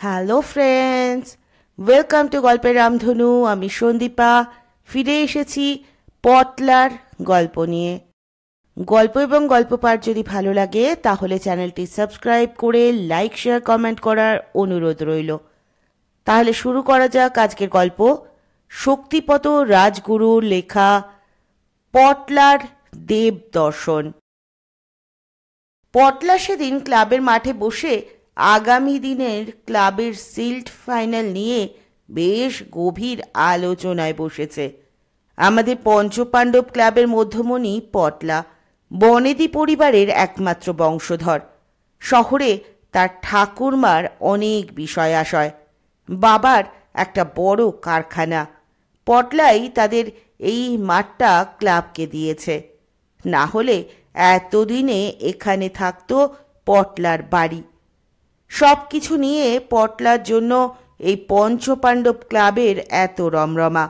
Hello friends, welcome to গল্পের রামধনু। আমি সন্দীপা ফিরে এসেছি পটলার গল্প নিয়ে। গল্প এবং গল্প পাঠ যদি ভালো লাগে তাহলে চ্যানেলটি সাবস্ক্রাইব করে লাইক শেয়ার কমেন্ট করার অনুরোধ রইল। তাহলে শুরু করা যাক আজকের গল্প। শক্তিপত রাজগুরুর লেখা পটলার দেব দর্শন। পটলা সেদিন ক্লাবের মাঠে বসে আগামী দিনের ক্লাবের সিল্ড ফাইনাল নিয়ে বেশ গভীর আলোচনায় বসেছে। আমাদের পঞ্চপাণ্ডব ক্লাবের মধ্যমণি পটলা বনেদি পরিবারের একমাত্র বংশধর। শহরে তার ঠাকুরমার অনেক বিষয় আশয়, বাবার একটা বড় কারখানা। পটলাই তাদের এই মাঠটা ক্লাবকে দিয়েছে, না হলে এতদিনে এখানে থাকতো পটলার বাড়ি। সব কিছু নিয়ে পটলার জন্য এই পঞ্চপাণ্ডব ক্লাবের এত রমরমা।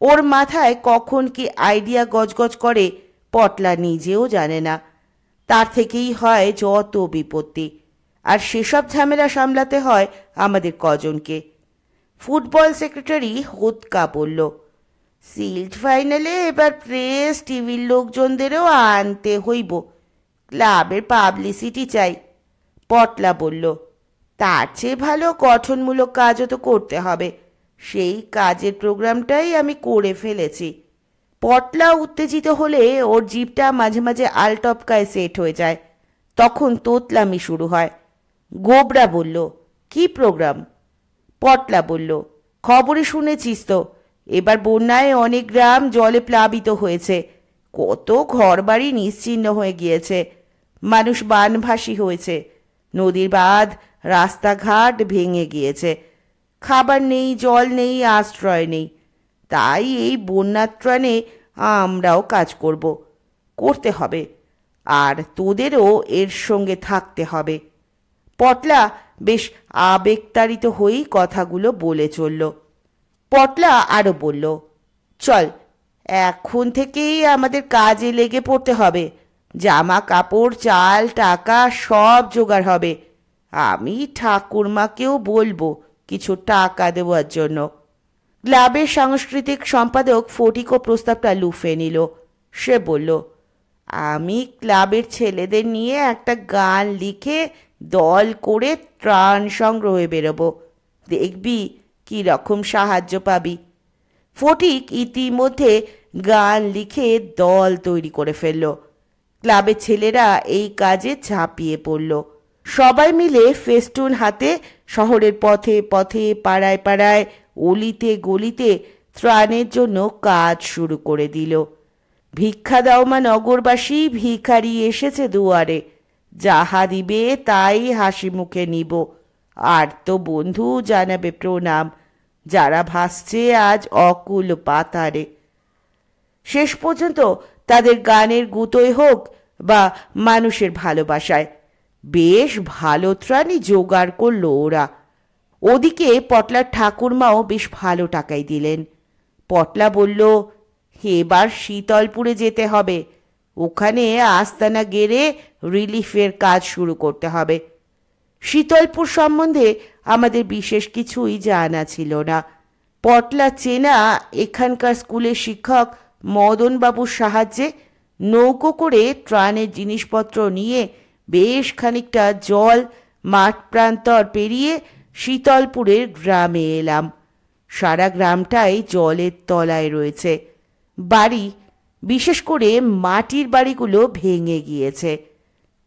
ওর মাথায় কখন কি আইডিয়া গজগজ করে পটলা নিজেও জানে না। তার থেকেই হয় যত বিপত্তি, আর সেসব ঝামেলা সামলাতে হয় আমাদের কজনকে। ফুটবল সেক্রেটারি হোতকা বলল, সিল্ড ফাইনালে এবার প্রেস টিভির লোকজনদেরও আনতে হইব, ক্লাবের পাবলিসিটি চাই। পটলা বলল, তার চেয়ে ভালো গঠনমূলক কাজও তো করতে হবে। সেই কাজের প্রোগ্রামটাই আমি করে ফেলেছি। পটলা উত্তেজিত হলে ওর জিভটা মাঝে মাঝে আলটপকায় সেট হয়ে যায়, তখন তোতলামি শুরু হয়। গোবরা বলল, কি প্রোগ্রাম? পটলা বলল, খবরে শুনেছিস তো, এবার বন্যায় অনেক গ্রাম জলে প্লাবিত হয়েছে, কত ঘরবাড়ি নিশ্চিহ্ন হয়ে গিয়েছে, মানুষ বানভাসী হয়েছে, নদীর বাঁধ রাস্তাঘাট ভেঙে গিয়েছে, খাবার নেই, জল নেই, আশ্রয় নেই। তাই এই বন্যাত্রাণে আমরাও কাজ করতে হবে, আর তোদেরও এর সঙ্গে থাকতে হবে। পটলা বেশ আবেগতাড়িত হয়েই কথাগুলো বলে চলল। পটলা আরও বলল, চল, এখন থেকেই আমাদের কাজে লেগে পড়তে হবে। জামা কাপড়, চাল, টাকা সব জোগাড় হবে। আমি ঠাকুরমাকেও বলবো কিছু টাকা দেওয়ার জন্য। ক্লাবের সাংস্কৃতিক সম্পাদক ফটিকও প্রস্তাবটা লুফে নিল। সে বলল, আমি ক্লাবের ছেলেদের নিয়ে একটা গান লিখে দল করে ত্রাণ সংগ্রহে বেরোবো, দেখবি কি রকম সাহায্য পাবি। ফটিক ইতিমধ্যে গান লিখে দল তৈরি করে ফেলল। ক্লাবের ছেলেরা এই কাজে ঝাঁপিয়ে পড়ল। সবাই মিলে ফেস্টুন হাতে শহরের পথে পথে, পাড়ায় পাড়ায়, অলিতে গলিতে ত্রাণের জন্য কাজ শুরু করে দিল। ভিক্ষা দাওমা নগরবাসী ভিখারি এসেছে দুয়ারে, যাহা দিবে তাই হাসি মুখে নিব, আর তো বন্ধু জানাবে প্রণাম, যারা ভাসছে আজ অকুল পাতারে। শেষ পর্যন্ত তাদের গানের গুতোয় হোক বা মানুষের ভালোবাসায় বেশ ভালো ত্রাণই জোগাড় করল ওরা। ওদিকে পটলার ঠাকুরমাও বেশ ভালো টাকাই দিলেন। পটলা বলল, এবার শীতলপুরে যেতে হবে, ওখানে আস্তানা গেড়ে রিলিফের কাজ শুরু করতে হবে। শীতলপুর সম্বন্ধে আমাদের বিশেষ কিছুই জানা ছিল না। পটলা চেনা এখানকার স্কুলের শিক্ষক মদনবাবুর সাহায্যে নৌকো করে ত্রাণের জিনিসপত্র নিয়ে বেশ খানিকটা জল মাঠ প্রান্তর পেরিয়ে শীতলপুরের গ্রামে এলাম। সারা গ্রামটাই জলের তলায় রয়েছে। বাড়ি, বিশেষ করে মাটির বাড়িগুলো ভেঙে গিয়েছে।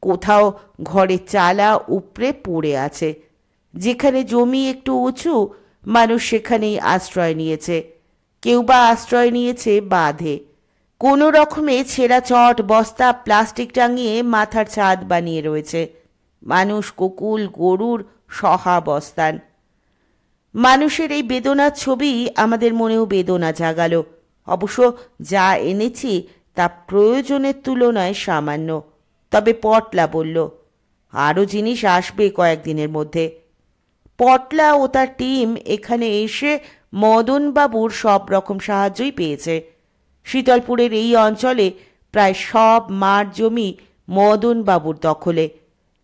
কোথাও ঘরের চালা উপড়ে পড়ে আছে। যেখানে জমি একটু উঁচু, মানুষ সেখানেই আশ্রয় নিয়েছে। কেউ বা আশ্রয় নিয়েছে বাঁধে। কোনো রকমে ছেঁড়া চট বস্তা প্লাস্টিক টাঙিয়ে মাথার ছাদ বানিয়ে রয়েছে। মানুষ, কুকুল, গরুর সহাবস্থান। মানুষের এই বেদনার ছবি আমাদের মনেও বেদনা জাগালো। অবশ্য যা এনেছি তা প্রয়োজনের তুলনায় সামান্য। তবে পটলা বলল, আরও জিনিস আসবে কয়েকদিনের মধ্যে। পটলা ও তার টিম এখানে এসে মদনবাবুর সব রকম সাহায্যই পেয়েছে। শীতলপুরের এই অঞ্চলে প্রায় সব মাঠ জমি মদনবাবুর দখলে।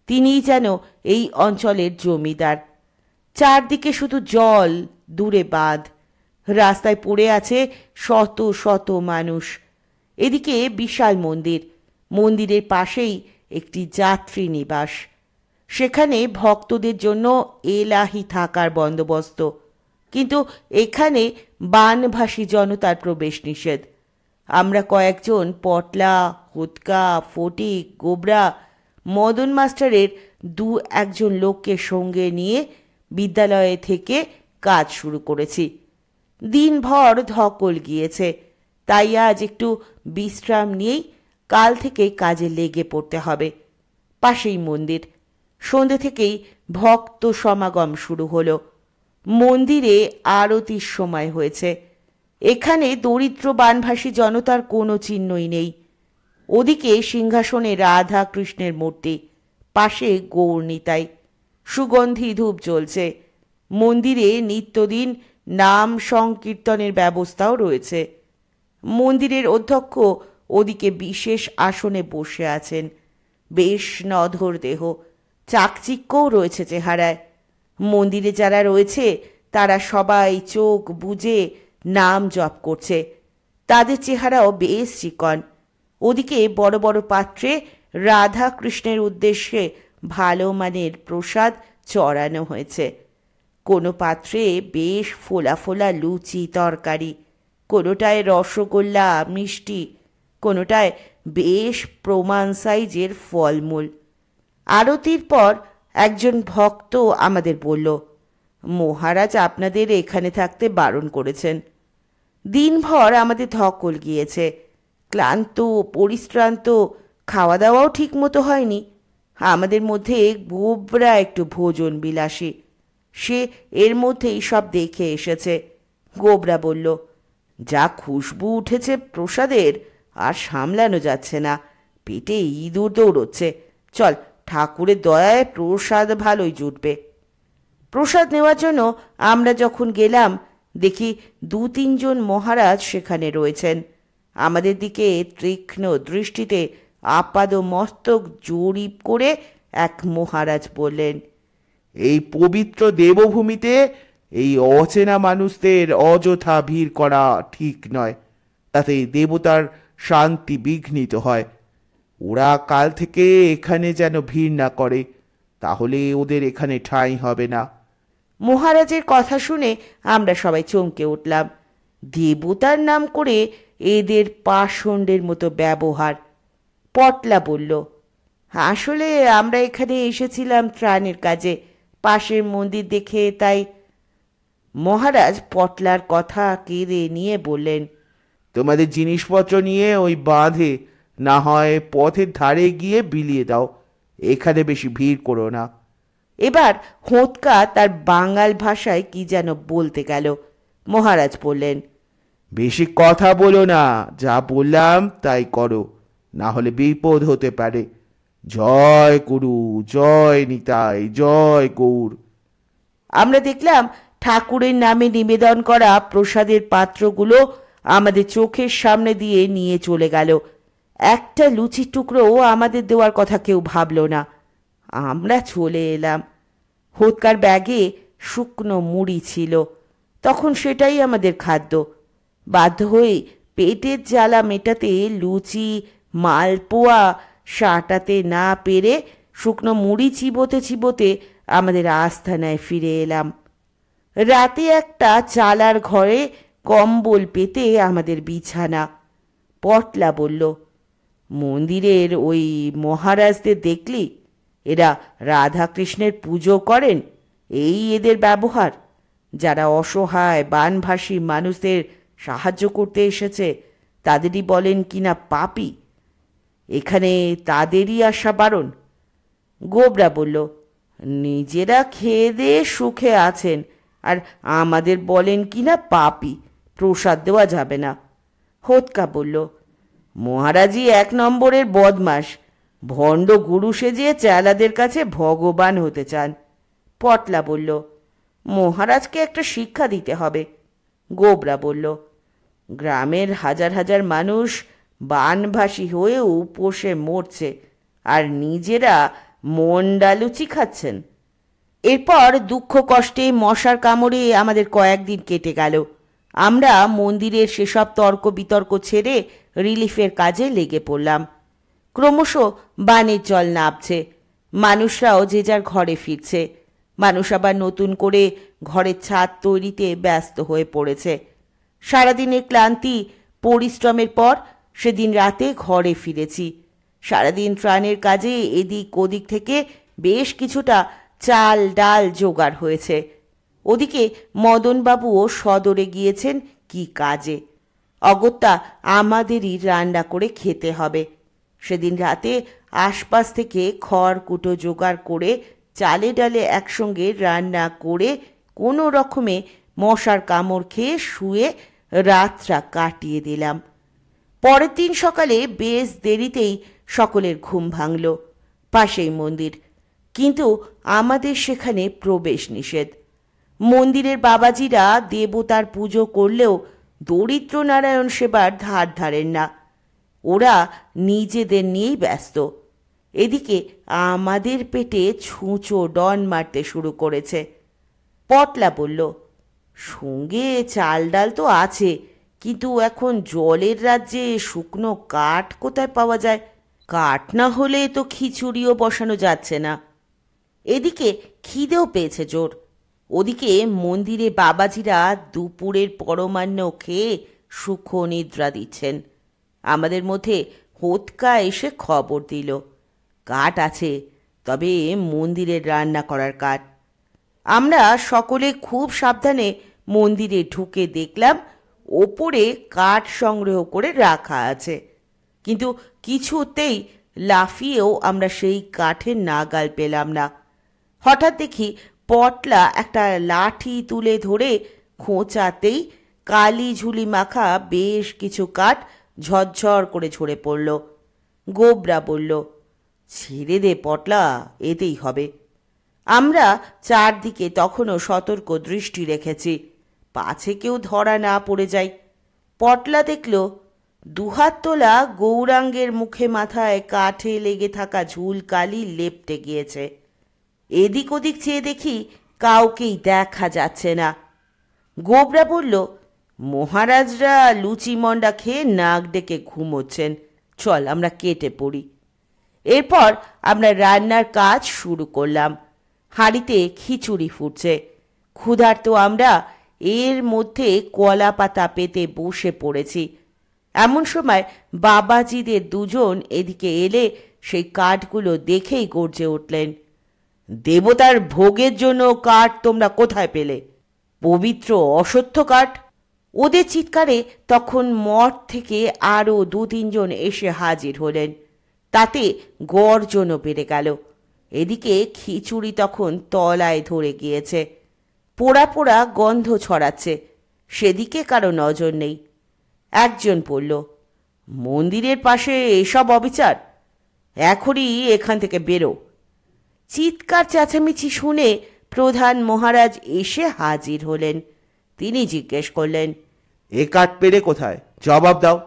তিনিই যেন এই অঞ্চলের জমিদার। চারদিকে শুধু জল, দূরে বাঁধ, রাস্তায় পড়ে আছে শত শত মানুষ। এদিকে বিশাল মন্দির, মন্দিরের পাশেই একটি যাত্রী নিবাস, সেখানে ভক্তদের জন্য এলাহি থাকার বন্দোবস্ত। কিন্তু এখানে বানভাসী জনতার প্রবেশ নিষেধ। আমরা কয়েকজন পটলা, হোতকা, ফটিক, গোবরা, মদন মাস্টারের একজন লোককে সঙ্গে নিয়ে বিদ্যালয়ে থেকে কাজ শুরু করেছি। দিনভর ধকল গিয়েছে, তাই আজ একটু বিশ্রাম নিয়েই কাল থেকে কাজে লেগে পড়তে হবে। পাশেই মন্দির, সন্ধ্যে থেকেই ভক্ত সমাগম শুরু হলো। মন্দিরে আরতির সময় হয়েছে। এখানে দরিদ্র বানভাসী জনতার কোনো চিহ্নই নেই। ওদিকে সিংহাসনে রাধা কৃষ্ণের মূর্তি, পাশে গৌর নিতাই, সুগন্ধি ধূপ জ্বলছে। মন্দিরে নিত্যদিন নাম সংকীর্তনের ব্যবস্থাও রয়েছে। মন্দিরের অধ্যক্ষ ওদিকে বিশেষ আসনে বসে আছেন, বেশ নধর দেহ, চাকচিক্যও রয়েছে চেহারায়। মন্দিরে যারা রয়েছে তারা সবাই চোখ বুজে নাম জপ করছে, তাদের চেহারাও বেশ চিকন। ওদিকে বড় বড় পাত্রে রাধা কৃষ্ণের উদ্দেশ্যে ভালো মানের প্রসাদ চড়ানো হয়েছে। কোনো পাত্রে বেশ ফোলা ফোলা লুচি তরকারি, কোনোটায় রসগোল্লা মিষ্টি, কোনোটায় বেশ প্রমাণ সাইজের ফলমূল। আরতির পর একজন ভক্ত আমাদের বলল, মহারাজ আপনাদের এখানে থাকতে বারণ করেছেন। দিনভর আমাদের ধকল গিয়েছে, ক্লান্ত পরিশ্রান্ত, খাওয়া দাওয়াও ঠিক মতো হয়নি। আমাদের মধ্যে গোবরা একটু ভোজন বিলাসী, সে এর মধ্যেই সব দেখে এসেছে। গোবরা বলল, যা খুশবু উঠেছে প্রসাদের, আর সামলানো যাচ্ছে না, পেটে ইঁদুর দৌড়চ্ছে। চল, ঠাকুরের দয়ায় প্রসাদ ভালোই জুটবে। প্রসাদ নেওয়ার জন্য আমরা যখন গেলাম, দেখি 2-3 জন মহারাজ সেখানে রয়েছেন। আমাদের দিকে তীক্ষ্ণ দৃষ্টিতে আপাদ মস্তক জরিপ করে এক মহারাজ বললেন, এই পবিত্র দেবভূমিতে এই অচেনা মানুষদের অযথা ভিড় করা ঠিক নয়, তাতে দেবতার শান্তি বিঘ্নিত হয়। ওরা কাল থেকে এখানে যেন ভিড় না করে, তাহলে ওদের এখানে ঠাঁই হবে না। মহারাজের কথা শুনে আমরা সবাই চমকে উঠলাম। দেবতার নাম করে এদের পাষণ্ডের মতো ব্যবহার। পটলা বলল, আসলে আমরা এখানে এসেছিলাম ত্রাণের কাজে, পাশের মন্দির দেখে তাই। মহারাজ পটলার কথা কেড়ে নিয়ে বললেন, তোমাদের জিনিসপত্র নিয়ে ওই বাঁধে, না হয় পথের ধারে গিয়ে বিলিয়ে দাও, এখানে বেশি ভিড় করো না। এবার হোঁতকা তার বাঙাল ভাষায় কি যেন বলতে গেল। মহারাজ বললেন, বেশি কথা বলো না, যা বললাম তাই করো, না হলে বিপদ হতে পারে। জয় গুরু, জয় নিতাই, জয় গৌর। আমরা দেখলাম ঠাকুরের নামে নিবেদন করা প্রসাদের পাত্রগুলো আমাদের চোখের সামনে দিয়ে নিয়ে চলে গেল। একটা লুচির টুকরোও আমাদের দেওয়ার কথা কেউ ভাবল না। আমরা চলে এলাম। হোতকার ব্যাগে শুকনো মুড়ি ছিল, তখন সেটাই আমাদের খাদ্য। বাধ্য হয়ে পেটের জ্বালা মেটাতে লুচি মালপোয়া সাঁটাতে না পেরে শুকনো মুড়ি চিবোতে চিবোতে আমাদের আস্থানায় ফিরে এলাম। রাতে একটা চালার ঘরে কম্বল পেতে আমাদের বিছানা। পটলা বলল, মন্দিরের ওই মহারাজদের দেখলি? এরা রাধাকৃষ্ণের পুজো করেন, এই এদের ব্যবহার। যারা অসহায় বানভাসী মানুষদের সাহায্য করতে এসেছে তাদেরই বলেন কিনা পাপী। এখানে তাদেরই আসা বারণ। গোবরা বলল, নিজেরা খেয়ে দিয়ে সুখে আছেন, আর আমাদের বলেন কিনা পাপী, প্রসাদ দেওয়া যাবে না। হোতকা বলল, মহারাজই 1 নম্বরের বদমাস, ভণ্ড গুরু সেজে চেলাদের কাছে ভগবান হতে চান। পটলা বলল, মহারাজকে একটা শিক্ষা দিতে হবে। গোবরা বলল, গ্রামের হাজার হাজার মানুষ বানভাসী হয়ে উপোসে মরছে, আর নিজেরা মন্ডা লুচি খাচ্ছেন। এরপর দুঃখ কষ্টে মশার কামড়ে আমাদের কয়েকদিন কেটে গেল। আমরা মন্দিরের সেসব তর্ক বিতর্ক ছেড়ে রিলিফের কাজে লেগে পড়লাম। ক্রমশ বানের জল নামছে, মানুষরাও যে যার ঘরে ফিরছে। মানুষ আবার নতুন করে ঘরের ছাদ তৈরিতে ব্যস্ত হয়ে পড়েছে। সারাদিনের ক্লান্তি পরিশ্রমের পর সেদিন রাতে ঘরে ফিরেছি। সারাদিন ত্রাণের কাজে এদিক ওদিক থেকে বেশ কিছুটা চাল ডাল জোগাড় হয়েছে। ওদিকে মদনবাবুও সদরে গিয়েছেন কি কাজে। অগত্যা আমাদেরই রান্না করে খেতে হবে। সেদিন রাতে আশপাশ থেকে খড়কুটো জোগাড় করে চালে ডালে একসঙ্গে রান্না করে কোনো রকমে মশার কামড় খেয়ে শুয়ে রাতটা কাটিয়ে দিলাম। পরের দিন সকালে বেশ দেরিতেই সকলের ঘুম ভাঙল। পাশেই মন্দির, কিন্তু আমাদের সেখানে প্রবেশ নিষেধ। মন্দিরের বাবাজিরা দেবতার পুজো করলেও দরিদ্র নারায়ণ সেবার ধার ধারেন না। ওরা নিজেদের নিয়েই ব্যস্ত। এদিকে আমাদের পেটে ছুঁচো ডন মারতে শুরু করেছে। পটলা বলল, সঙ্গে চাল ডাল তো আছে, কিন্তু এখন জলের রাজ্যে শুকনো কাঠ কোথায় পাওয়া যায়? কাঠ না হলে তো খিচুড়িও বসানো যাচ্ছে না। এদিকে খিদেও পেয়েছে জোর। ওদিকে মন্দিরে বাবাজিরা দুপুরের পরমান্ন খেয়ে সুখ নিদ্রা দিচ্ছেন। আমাদের মধ্যে হোতকা এসে খবর দিল, কাঠ আছে, তবে মন্দিরের রান্না করার কাঠ। আমরা সকলে খুব সাবধানে মন্দিরে ঢুকে দেখলাম ওপরে কাঠ সংগ্রহ করে রাখা আছে, কিন্তু কিছুতেই লাফিয়েও আমরা সেই কাঠের নাগাল পেলাম না। হঠাৎ দেখি পটলা একটা লাঠি তুলে ধরে খোঁচাতেই কালি ঝুলি মাখা বেশ কিছু কাঠ ঝরঝর করে ঝরে পড়ল। গোবরা বলল, ছেড়ে দে পটলা, এতেই হবে। আমরা চারদিকে তখনও সতর্ক দৃষ্টি রেখেছি, পাছে কেউ ধরা না পড়ে যায়। পটলা দেখল দুহাত তোলা গৌরাঙ্গের মুখে মাথায় কাঠে লেগে থাকা ঝুল কালি লেপটে গিয়েছে। এদিক ওদিক চেয়ে দেখি কাউকেই দেখা যাচ্ছে না। গোবরা বলল, মহারাজরা লুচি মন্ডা খেয়ে নাক ডেকে ঘুমোচ্ছেন, চল আমরা কেটে পড়ি। এরপর আমরা রান্নার কাজ শুরু করলাম। হাঁড়িতে খিচুড়ি ফুটছে। ক্ষুধার্ত আমরা এর মধ্যে কলা পাতা পেতে বসে পড়েছি। এমন সময় বাবাজিদের দুজন এদিকে এলে সেই কাঠগুলো দেখেই গর্জে উঠলেন, দেবতার ভোগের জন্য কাঠ তোমরা কোথায় পেলে? পবিত্র অশ্বত্থ কাঠ। ওদের চিৎকারে তখন মঠ থেকে আরও 2-3 জন এসে হাজির হলেন। তাতে গর্জনও বেড়ে গেল। এদিকে খিচুড়ি তখন তলায় ধরে গিয়েছে, পোড়া পোড়া গন্ধ ছড়াচ্ছে। সেদিকে কারো নজর নেই। একজন বলল, মন্দিরের পাশে এসব অবিচার, এখনই এখান থেকে বেরো। চিৎকার চেঁচামেচি শুনে প্রধান মহারাজ এসে হাজির হলেন। তিনি জিজ্ঞেস করলেন, এ কাঠ পেলে কোথায়? জবাব দাও।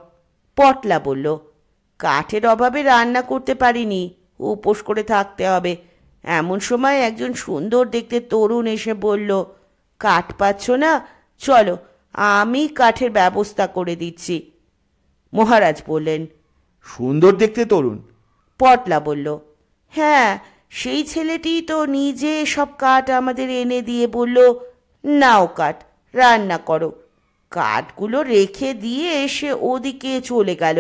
পটলা বলল, কাঠের অভাবে রান্না করতে পারিনি, উপোস করে থাকতে হবে। এমন সময় একজন সুন্দর দেখতে তরুণ এসে বলল, কাঠ পাচ্ছ না, চলো আমি কাঠের ব্যবস্থা করে দিচ্ছি। মহারাজ বললেন, সুন্দর দেখতে তরুণ? পটলা বলল, হ্যাঁ, সেই ছেলেটি তো নিজে সব কাঠ আমাদের এনে দিয়ে বলল, নাও কাঠ, রান্না করো। কাঠগুলো রেখে দিয়ে এসে ওদিকে চলে গেল।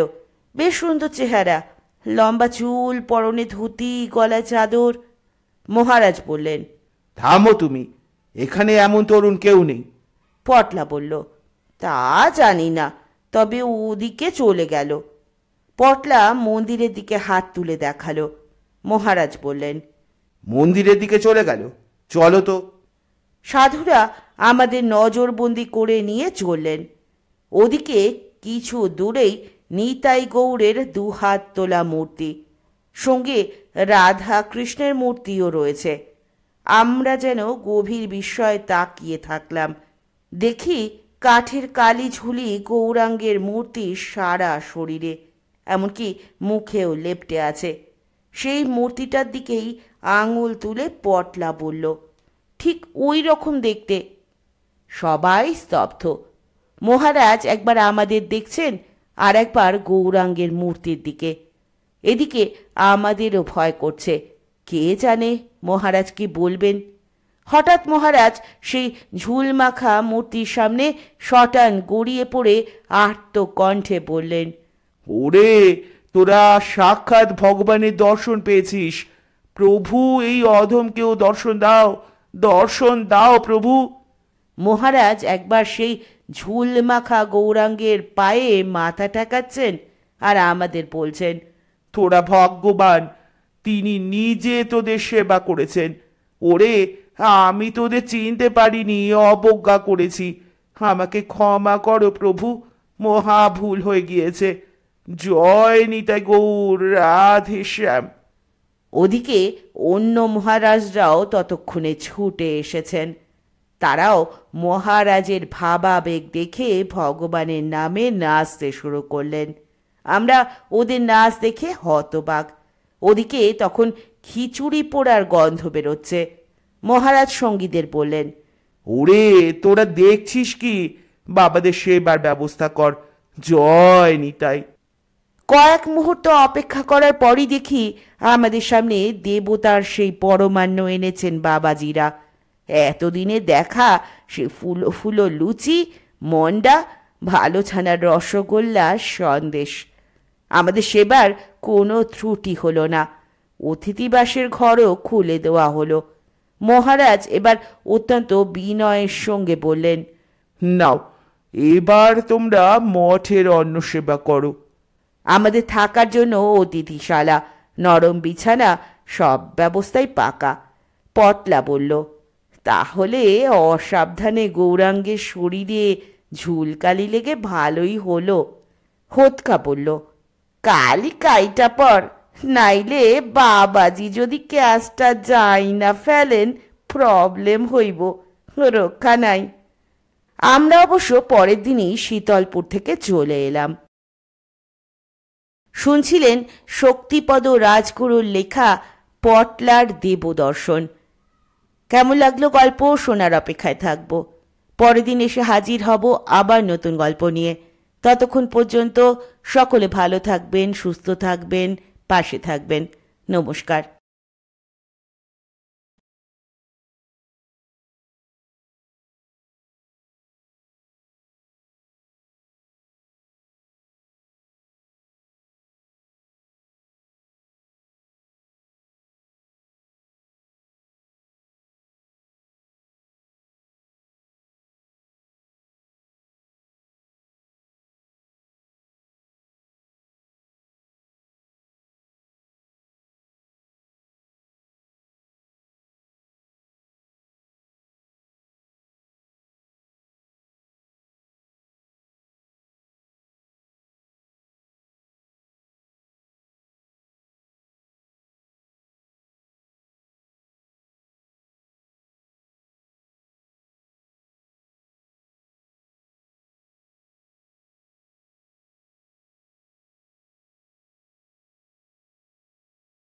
বেশ সুন্দর চেহারা, লম্বা চুল, পরনে ধুতি, গলায় চাদর। মহারাজ বললেন, থামো তুমি, এখানে এমন তরুণ কেউ নেই। পটলা বলল, তা জানি না, তবে ওদিকে চলে গেল। পটলা মন্দিরের দিকে হাত তুলে দেখালো। মহারাজ বললেন, মন্দিরের দিকে চলে গেল, চলো তো। সাধুরা আমাদের নজরবন্দি করে নিয়ে চললেন। ওদিকে কিছু দূরেই নিতাই গৌড়ের 2 হাত তোলা মূর্তি, সঙ্গে রাধা কৃষ্ণের মূর্তিও রয়েছে। আমরা যেন গভীর বিস্ময়ে তাকিয়ে থাকলাম। দেখি কাঠের কালি ঝুলি গৌরাঙ্গের মূর্তি সারা শরীরে, এমনকি মুখেও লেপ্টে আছে। সেই মূর্তিটার দিকেই আঙুল তুলে পটলা বলল, ঠিক ওই রকম দেখতে। সবাই স্তব্ধ। মহারাজ একবার আমাদের দেখছেন, আর একবার গৌরাঙ্গের মূর্তির দিকে। এদিকে আমাদেরও ভয় করছে, কে জানে মহারাজ কি বলবেন। হঠাৎ মহারাজ সেই ঝুলমাখা মূর্তির সামনে শটান গড়িয়ে পড়ে আর্ত কণ্ঠে বললেন, ওরে, তোরা সাক্ষাৎ ভগবানের দর্শন পেয়েছিস। প্রভু, এই অধমকেও দর্শন দাও, দর্শন দাও প্রভু। মহারাজ একবার সেই ঝুলমাখা গৌরাঙ্গের পায়ে মাথা ঠেকাচ্ছেন আর আমাদের বলছেন, তোরা ভাগ্যবান, তিনি নিজে তোদের সেবা করেছেন। ওরে, আমি তোদের চিনতে পারিনি, অবজ্ঞা করেছি। আমাকে ক্ষমা করো প্রভু, মহা ভুল হয়ে গিয়েছে। জয় নিতাই গৌর, রাধে শ্যাম। ওদিকে অন্য মহারাজরাও ততক্ষণে ছুটে এসেছেন। তারাও মহারাজের ভাবাবেগ দেখে ভগবানের নামে নাচতে শুরু করলেন। আমরা ওদের নাচ দেখে হতবাক। ওদিকে তখন খিচুড়ি পোড়ার গন্ধ বেরোচ্ছে। মহারাজ সঙ্গীদের বললেন, ওরে, তোরা দেখছিস কি? বাবাদের সেবার ব্যবস্থা কর। জয় নিতাই। কয়েক মুহূর্ত অপেক্ষা করার পরই দেখি আমাদের সামনে দেবতার সেই পরমান্ন এনেছেন বাবাজিরা। এতদিনে দেখা সে ফুলো ফুলো লুচি, মন্ডা, ভালো ছানার রসগোল্লা, সন্দেশ। আমাদের সেবার কোনো ত্রুটি হলো না। অতিথিবাসের ঘরও খুলে দেওয়া হলো। মহারাজ এবার অত্যন্ত বিনয়ের সঙ্গে বললেন, নাও, এবার তোমরা মঠের অন্ন সেবা করো। আমাদের থাকার জন্য অতিথিশালা, নরম বিছানা, সব ব্যবস্থাই পাকা। পটলা বলল, তাহলে অসাবধানে গৌরাঙ্গের শরীরে ঝুলকালি লেগে ভালোই হলো। হোতকা বলল, কালি কাইটা পর, নাইলে বাবাজি যদি ক্যাশটা যাই না ফেলেন, প্রবলেম হইব, রক্ষা নাই। আমরা অবশ্য পরের দিনই শীতলপুর থেকে চলে এলাম। শুনছিলেন শক্তিপদ রাজগুরুর লেখা পটলার দেবদর্শন। কেমন লাগলো গল্প শোনার অপেক্ষায় থাকব। পরের দিন এসে হাজির হব আবার নতুন গল্প নিয়ে। ততক্ষণ পর্যন্ত সকলে ভালো থাকবেন, সুস্থ থাকবেন, পাশে থাকবেন। নমস্কার।